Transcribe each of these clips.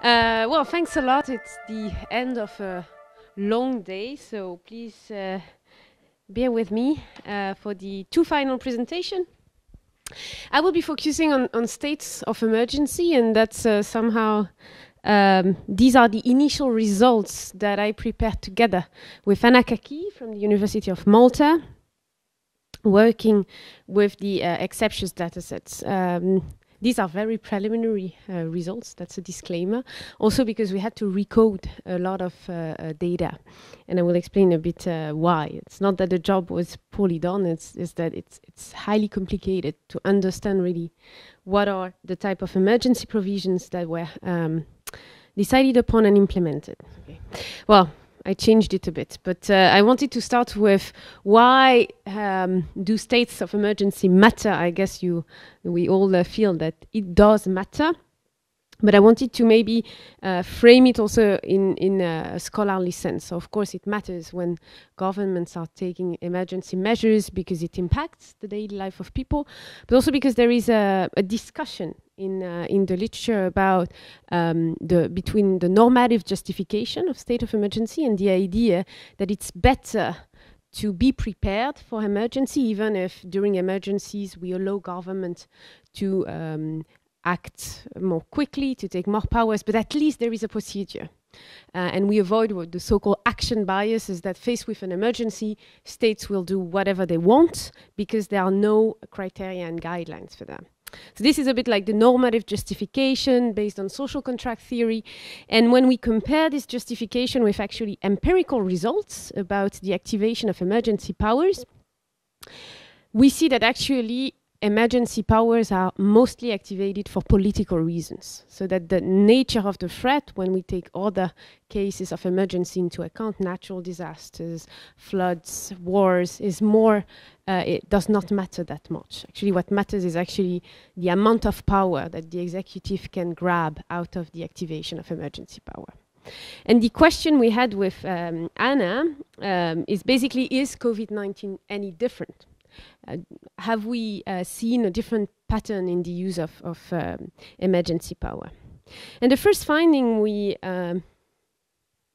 Well, thanks a lot. It's the end of a long day, so please bear with me for the two final presentation. I will be focusing on states of emergency, and that's somehow these are the initial results that I prepared together with Anna Kaki from the University of Malta, working with the Exceptius datasets. These are very preliminary results, that's a disclaimer. Also because we had to recode a lot of data, and I will explain a bit why. It's not that the job was poorly done, it's that it's highly complicated to understand really what are the type of emergency provisions that were decided upon and implemented. Okay. Well, I changed it a bit, but I wanted to start with why do states of emergency matter? I guess we all feel that it does matter, but I wanted to maybe frame it also in a scholarly sense. So of course it matters when governments are taking emergency measures because it impacts the daily life of people, but also because there is a discussion in the literature about between the normative justification of state of emergency and the idea that it's better to be prepared for emergency, even if during emergencies we allow government to act more quickly, to take more powers, but at least there is a procedure. And we avoid what the so-called action bias is, that faced with an emergency, states will do whatever they want because there are no criteria and guidelines for them. So this is a bit like the normative justification based on social contract theory. And when we compare this justification with actually empirical results about the activation of emergency powers, we see that actually emergency powers are mostly activated for political reasons. So that the nature of the threat, when we take other cases of emergency into account, natural disasters, floods, wars, is more, it does not matter that much. Actually, what matters is actually the amount of power that the executive can grab out of the activation of emergency power. And the question we had with Anna is basically, is COVID-19 any different? Have we seen a different pattern in the use of emergency power? And the first finding we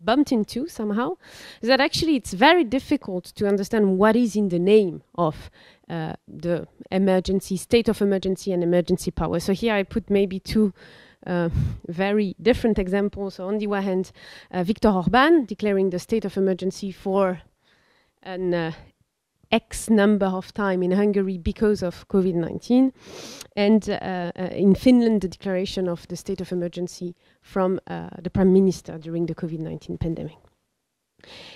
bumped into somehow is that actually it's very difficult to understand what is in the name of the emergency, state of emergency and emergency power. So here I put maybe two very different examples. So on the one hand, Viktor Orbán declaring the state of emergency for an X number of time in Hungary because of COVID-19, and in Finland the declaration of the state of emergency from the Prime Minister during the COVID-19 pandemic.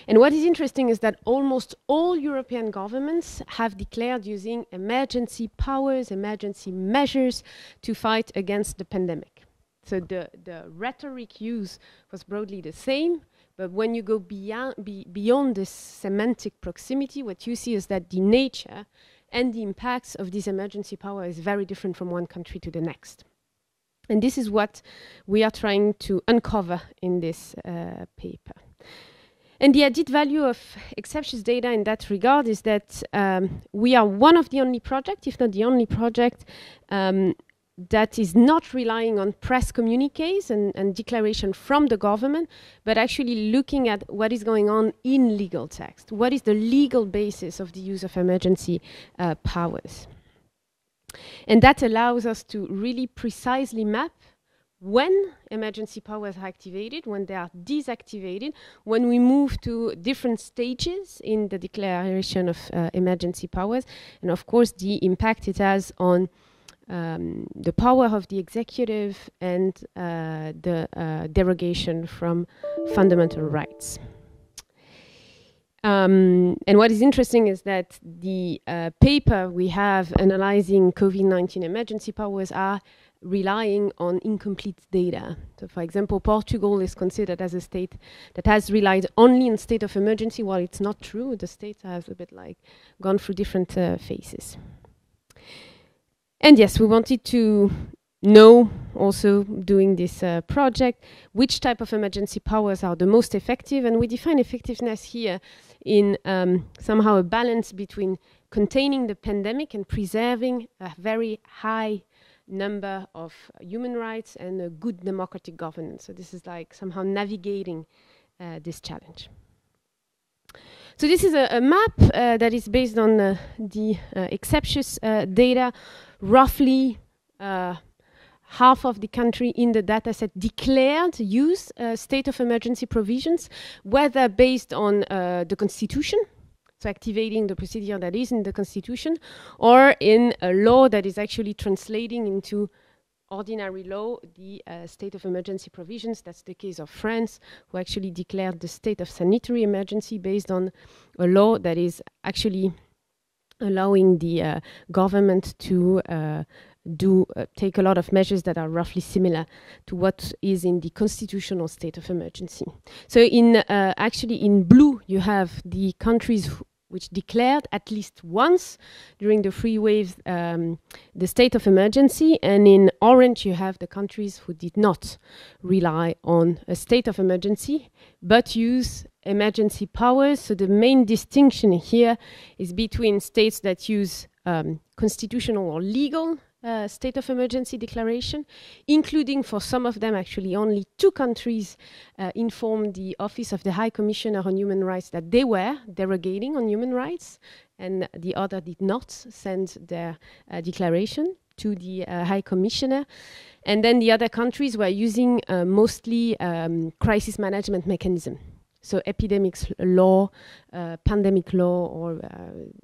And what is interesting is that almost all European governments have declared using emergency powers, emergency measures to fight against the pandemic. So the rhetoric used was broadly the same, but when you go beyond this semantic proximity, what you see is that the nature and the impacts of this emergency power is very different from one country to the next. And this is what we are trying to uncover in this paper. And the added value of Exceptius data in that regard is that we are one of the only projects, if not the only project, that is not relying on press communiques and declaration from the government, but actually looking at what is going on in legal text. What is the legal basis of the use of emergency powers? And that allows us to really precisely map when emergency powers are activated, when they are deactivated, when we move to different stages in the declaration of emergency powers, and of course the impact it has on the power of the executive and the derogation from fundamental rights. And what is interesting is that the paper we have analyzing COVID-19 emergency powers are relying on incomplete data. So for example, Portugal is considered as a state that has relied only on state of emergency, while it's not true. The state has a bit like gone through different phases. And yes, we wanted to know, also doing this project, which type of emergency powers are the most effective, and we define effectiveness here in somehow a balance between containing the pandemic and preserving a very high number of human rights and a good democratic governance. So this is like somehow navigating this challenge. So this is a map that is based on the Exceptius data. Roughly half of the country in the dataset declared use state of emergency provisions, whether based on the constitution, so activating the procedure that is in the constitution, or in a law that is actually translating into ordinary law the state of emergency provisions. That's the case of France, who actually declared the state of sanitary emergency based on a law that is actually allowing the government to take a lot of measures that are roughly similar to what is in the constitutional state of emergency. So actually in blue you have the countries which declared at least once during the 3 waves the state of emergency, and in orange you have the countries who did not rely on a state of emergency but use emergency powers. So the main distinction here is between states that use constitutional or legal state of emergency declaration, including for some of them actually only 2 countries informed the Office of the High Commissioner on Human Rights that they were derogating on human rights, and the other did not send their declaration to the High Commissioner. And then the other countries were using mostly crisis management mechanism. So epidemics law, pandemic law, or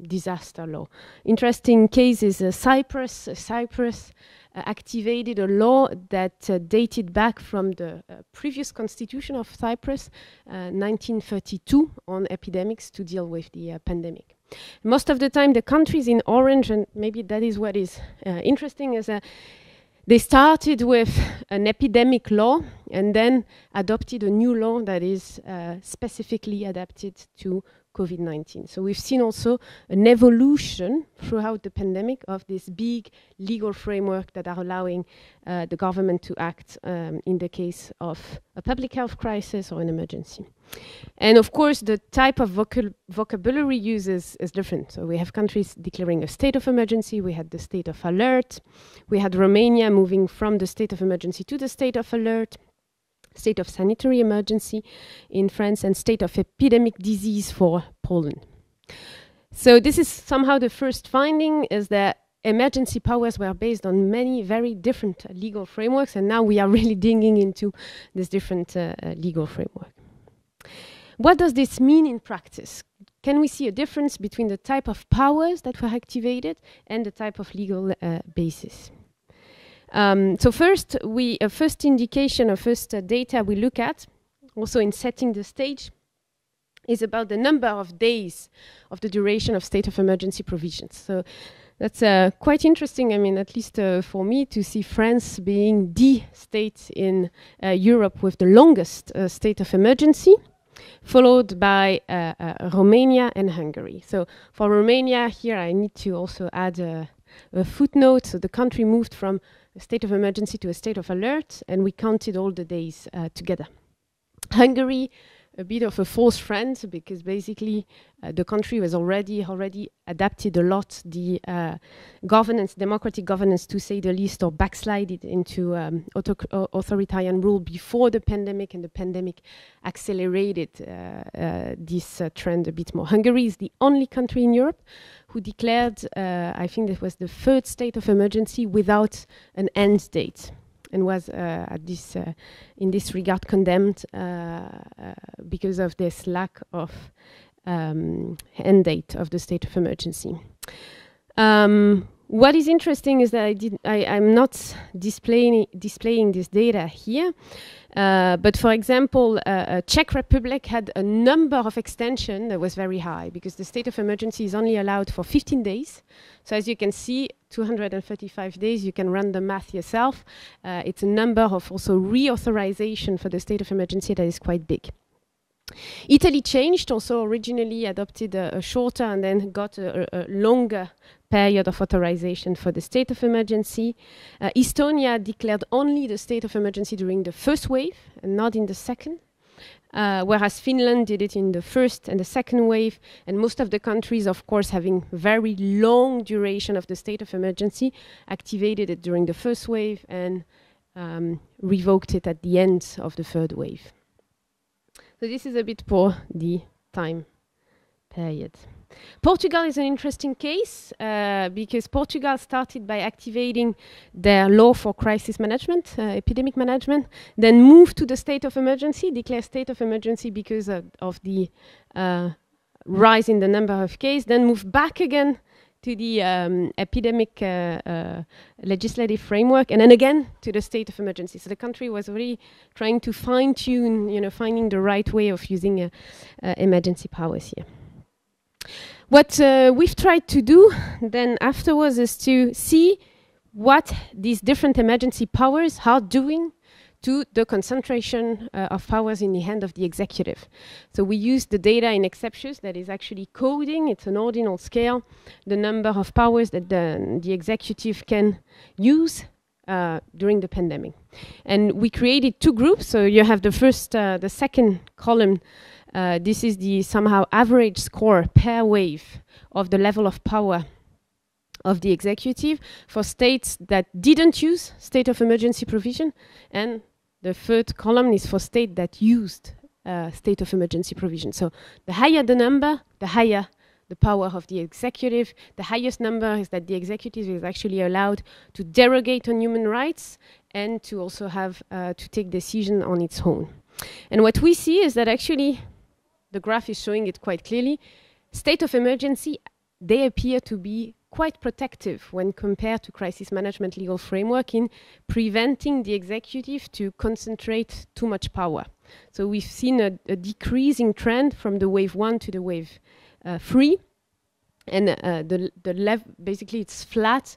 disaster law. Interesting case is Cyprus. Cyprus activated a law that dated back from the previous constitution of Cyprus, 1932, on epidemics to deal with the pandemic. Most of the time the countries in orange, and maybe that is what is interesting, is they started with an epidemic law and then adopted a new law that is specifically adapted to COVID-19. So we've seen also an evolution throughout the pandemic of this big legal framework that are allowing the government to act in the case of a public health crisis or an emergency. And of course, the type of vocabulary used is different. So we have countries declaring a state of emergency. We had the state of alert. We had Romania moving from the state of emergency to the state of alert, state of sanitary emergency in France, and state of epidemic disease for Poland. So this is somehow the first finding, is that emergency powers were based on many very different legal frameworks, and now we are really digging into this different legal framework. What does this mean in practice? Can we see a difference between the type of powers that were activated and the type of legal basis? So first, first indication or first data we look at, also in setting the stage, is about the number of days of the duration of state of emergency provisions. So that's quite interesting, I mean, at least for me, to see France being the state in Europe with the longest state of emergency, followed by Romania and Hungary. So for Romania, here I need to also add a footnote. So the country moved from a state of emergency to a state of alert, and we counted all the days together. Hungary, a bit of a false friend, because basically the country was already adapted a lot the governance, democratic governance, to say the least, or backslided into authoritarian rule before the pandemic, and the pandemic accelerated this trend a bit more. Hungary is the only country in Europe who declared, I think that was the 3rd state of emergency without an end date, and was in this regard condemned because of this lack of end date of the state of emergency. What is interesting is that I'm not displaying this data here, but for example, Czech Republic had a number of extension that was very high, because the state of emergency is only allowed for 15 days. So as you can see, 235 days, you can run the math yourself. It's a number of also reauthorization for the state of emergency that is quite big. Italy changed, also originally adopted a shorter and then got a longer period of authorization for the state of emergency. Estonia declared only the state of emergency during the 1st wave and not in the 2nd. whereas Finland did it in the first and the second wave, and most of the countries, of course, having very long duration of the state of emergency, activated it during the first wave and revoked it at the end of the third wave. So this is a bit for the time period. Portugal is an interesting case because Portugal started by activating their law for crisis management, epidemic management, then moved to the state of emergency, declared state of emergency because of the rise in the number of cases, then moved back again to the epidemic legislative framework, and then again to the state of emergency. So the country was really trying to fine-tune, finding the right way of using emergency powers here. What we've tried to do then afterwards is to see what these different emergency powers are doing to the concentration of powers in the hand of the executive. So we use the data in Exceptius that is actually coding, it's an ordinal scale, the number of powers that the executive can use during the pandemic. And we created two groups, so you have the second column. This is the somehow average score per wave of the level of power of the executive for states that didn't use state of emergency provision, and the third column is for states that used state of emergency provision. So the higher the number, the higher the power of the executive. The highest number is that the executive is actually allowed to derogate on human rights and to also have to take decision on its own. And what we see is that actually, the graph is showing it quite clearly, state of emergency, they appear to be quite protective when compared to crisis management legal framework in preventing the executive to concentrate too much power. So we've seen a decreasing trend from the wave 1 to the wave 3, and basically it's flat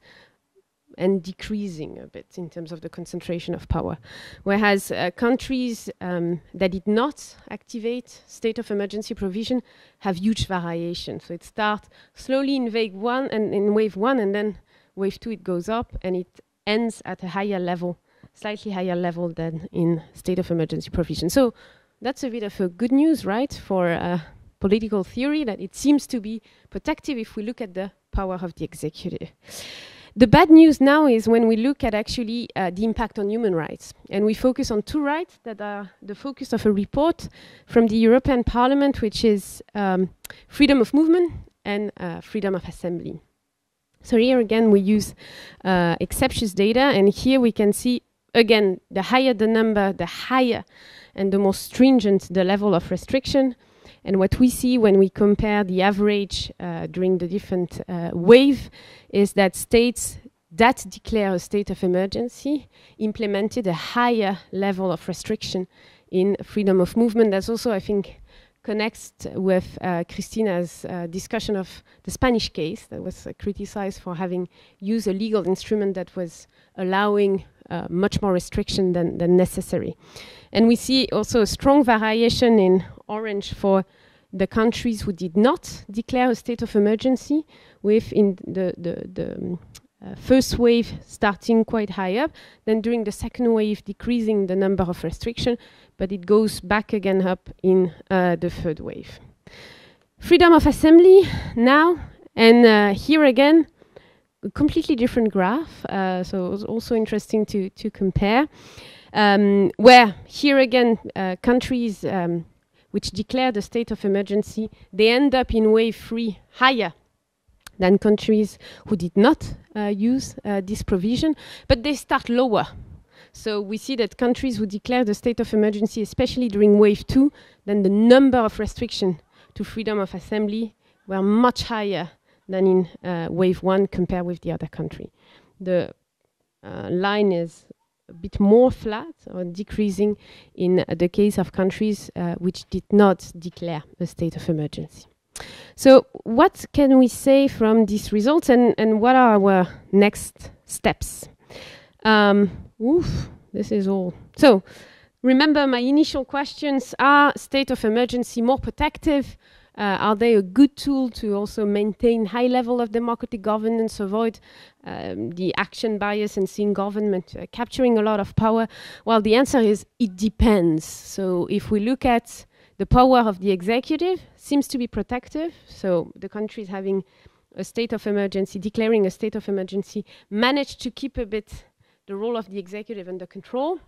and decreasing a bit in terms of the concentration of power. Whereas countries that did not activate state of emergency provision have huge variation. So it starts slowly in wave 1, and then wave 2 it goes up, and it ends at a higher level, slightly higher level than in state of emergency provision. So that's a bit of a good news, right, for political theory, that it seems to be protective if we look at the power of the executive. The bad news now is when we look at actually the impact on human rights. And we focus on two rights that are the focus of a report from the European Parliament, which is freedom of movement and freedom of assembly. So here again, we use Exceptius data. And here we can see, again, the higher the number, the higher and the more stringent the level of restriction. And what we see when we compare the average during the different wave is that states that declare a state of emergency implemented a higher level of restriction in freedom of movement. That's also, I think, connects with Christina's discussion of the Spanish case that was criticized for having used a legal instrument that was allowing much more restriction than necessary. And we see also a strong variation in orange for the countries who did not declare a state of emergency, with in the first wave starting quite high up, then during the second wave decreasing the number of restrictions, but it goes back again up in the third wave. Freedom of assembly now, and here again, a completely different graph, so it was also interesting to compare, where here again countries which declare the state of emergency, they end up in wave 3 higher than countries who did not use this provision, but they start lower. So we see that countries who declare the state of emergency, especially during wave 2, then the number of restrictions to freedom of assembly were much higher than in wave 1 compared with the other country. The line is a bit more flat or decreasing in the case of countries which did not declare a state of emergency. So what can we say from these results, and what are our next steps? This is all. So remember my initial questions: are state of emergency more protective Are they a good tool to also maintain high level of democratic governance, avoid the action bias and seeing government capturing a lot of power? Well, the answer is it depends. So if we look at the power of the executive, seems to be protective. So the country is having a state of emergency, declaring a state of emergency, managed to keep a bit the role of the executive under control.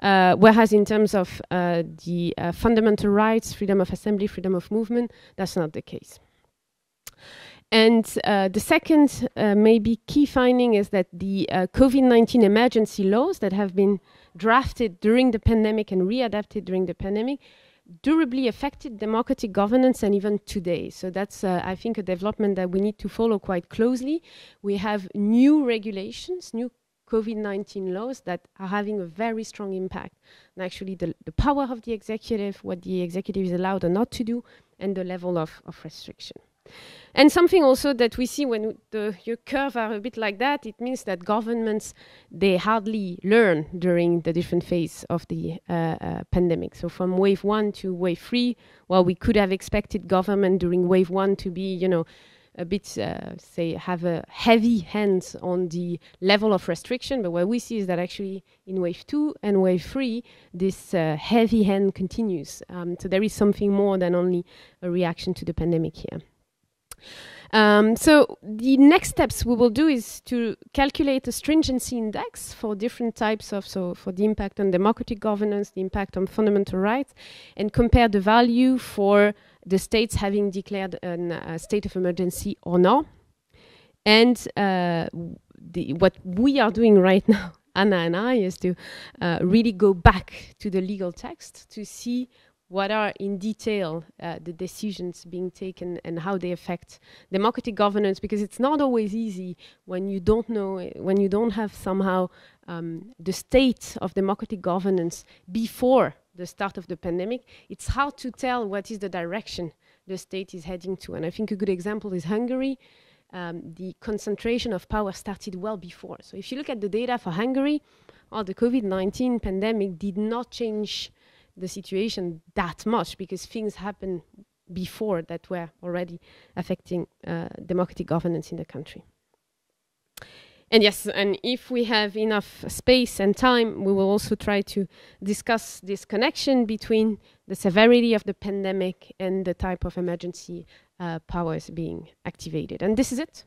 Whereas in terms of the fundamental rights, freedom of assembly, freedom of movement, that's not the case. And the second maybe key finding is that the COVID-19 emergency laws that have been drafted during the pandemic and readapted during the pandemic durably affected democratic governance and even today. So that's, I think, a development that we need to follow quite closely. We have new regulations, new COVID-19 laws that are having a very strong impact on actually the power of the executive, what the executive is allowed or not to do, and the level of restriction. And something also that we see when your curve are a bit like that, it means that governments, they hardly learn during the different phase of the pandemic. So from wave 1 to wave 3, well, we could have expected government during wave 1 to be, you know, a bit, say, have a heavy hand on the level of restriction. But what we see is that actually in wave 2 and wave 3, this heavy hand continues. So there is something more than only a reaction to the pandemic here. So the next steps we will do is to calculate a stringency index for different types of, so for the impact on democratic governance, the impact on fundamental rights, and compare the value for the states having declared a state of emergency or not. And what we are doing right now, Anna and I, is to really go back to the legal text to see what are in detail the decisions being taken and how they affect democratic governance, because it's not always easy when you don't know, when you don't have somehow the state of democratic governance before the start of the pandemic. It's hard to tell what is the direction the state is heading to. And I think a good example is Hungary. The concentration of power started well before. So if you look at the data for Hungary, the COVID-19 pandemic did not change the situation that much, because things happened before that were already affecting democratic governance in the country. And yes, and if we have enough space and time, we will also try to discuss this connection between the severity of the pandemic and the type of emergency powers being activated. And this is it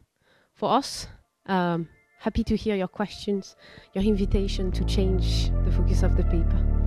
for us. Happy to hear your questions, your invitation to change the focus of the paper.